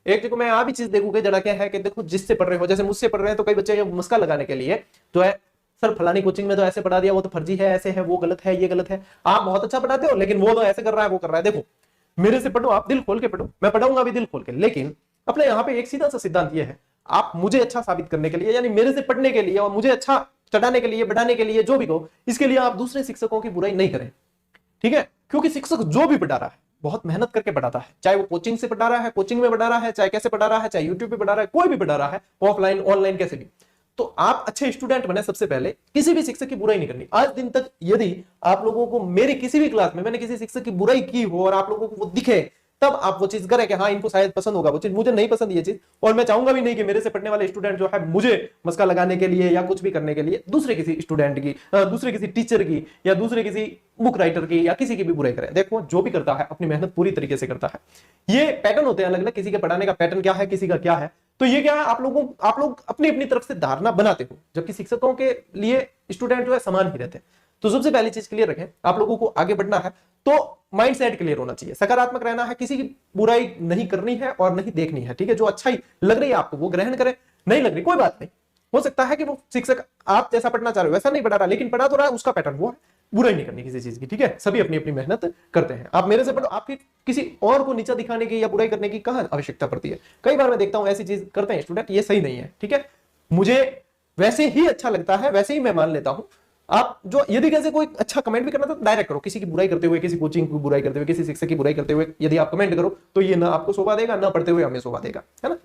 एक देखो मैं यहाँ भी चीज देखूंगा जरा क्या है कि देखो जिससे पढ़ रहे हो, जैसे मुझसे पढ़ रहे हैं तो कई बच्चे मुस्का लगाने के लिए तो है सर फलानी कोचिंग में तो ऐसे पढ़ा दिया, वो तो फर्जी है, ऐसे है, वो गलत है, ये गलत है। आप बहुत अच्छा पढ़ाते हो लेकिन वो तो ऐसे कर रहा है, वो कर रहा है। देखो मेरे से पढ़ो, आप दिल खोल के पढ़ो, मैं पढ़ाऊंगा भी दिल खोल के, लेकिन अपने यहाँ पे एक सीधा सा सिद्धांत ये है, आप मुझे अच्छा साबित करने के लिए यानी मेरे से पढ़ने के लिए और मुझे अच्छा चढ़ाने के लिए, बढ़ाने के लिए, जो भी कहो, इसके लिए आप दूसरे शिक्षकों की बुराई नहीं करें, ठीक है? क्योंकि शिक्षक जो भी पढ़ा रहा है बहुत मेहनत करके पढ़ाता है, चाहे वो कोचिंग से पढ़ा रहा है, कोचिंग में पढ़ा रहा है, चाहे कैसे पढ़ा रहा है, चाहे यूट्यूब पे पढ़ा रहा है, कोई भी पढ़ा रहा है, ऑफलाइन ऑनलाइन कैसे भी। तो आप अच्छे स्टूडेंट बने, सबसे पहले किसी भी शिक्षक की बुराई नहीं करनी। आज दिन तक यदि आप लोगों को मेरी किसी भी क्लास में मैंने किसी शिक्षक की बुराई की हो और आप लोगों को वो दिखे, तब आप वो चीज करें कि हाँ इनको शायद पसंद होगा वो चीज। मुझे नहीं पसंद ये चीज, और मैं चाहूंगा भी नहीं कि मेरे से पढ़ने वाले स्टूडेंट जो है मुझे मस्का लगाने के लिए या कुछ भी करने के लिए दूसरे किसी स्टूडेंट की, दूसरे किसी टीचर की या दूसरे किसी बुक राइटर की या किसी की भी बुराई करें। देखो जो भी करता है अपनी मेहनत पूरी तरीके से करता है। ये पैटर्न होते हैं अलग अलग, किसी के पढ़ाने का पैटर्न क्या है, किसी का क्या है। तो ये क्या है, आप लोग अपनी अपनी तरफ से धारणा बनाते हो, जबकि शिक्षकों के लिए स्टूडेंट जो है समान ही रहते हैं। तो सबसे पहली चीज क्लियर रखें, आप लोगों को आगे बढ़ना है तो माइंड सेट क्लियर होना चाहिए, सकारात्मक रहना है, किसी की बुराई नहीं करनी है और नहीं देखनी है, ठीक है? जो अच्छाई लग रही है आपको वो ग्रहण करें, नहीं लग रही कोई बात नहीं। हो सकता है कि वो शिक्षक आप जैसा पढ़ना चाह रहे हो वैसा नहीं पढ़ा रहा, लेकिन पढ़ा तो रहा है, उसका पैटर्न वो है, बुराई नहीं करनी किसी चीज की, ठीक है? सभी अपनी अपनी मेहनत करते हैं। आप मेरे से पढ़ो, आपकी किसी और को नीचा दिखाने की या बुराई करने की कहां आवश्यकता पड़ती है? कई बार मैं देखता हूं ऐसी चीज करते हैं स्टूडेंट, ये सही नहीं है, ठीक है? मुझे वैसे ही अच्छा लगता है, वैसे ही मैं मान लेता हूं। आप जो यदि कैसे कोई अच्छा कमेंट भी करना तो डायरेक्ट करो, किसी की बुराई करते हुए, किसी कोचिंग की बुराई करते हुए, किसी शिक्षक की बुराई करते हुए यदि आप कमेंट करो तो ये ना आपको शोभा देगा, ना पढ़ते हुए हमें शोभा देगा, है ना?